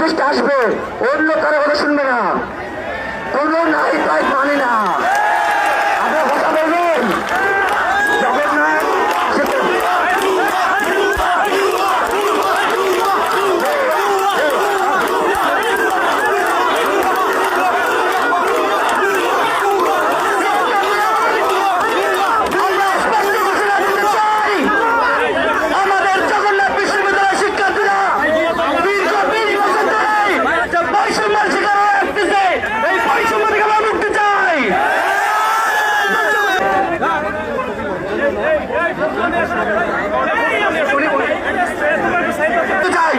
Tourist আসবে, অন্য কারো কথা শুনবে না, কোনো নাই তাই মানে না। আপনার কথা বলবেন জগন্নাথ চাই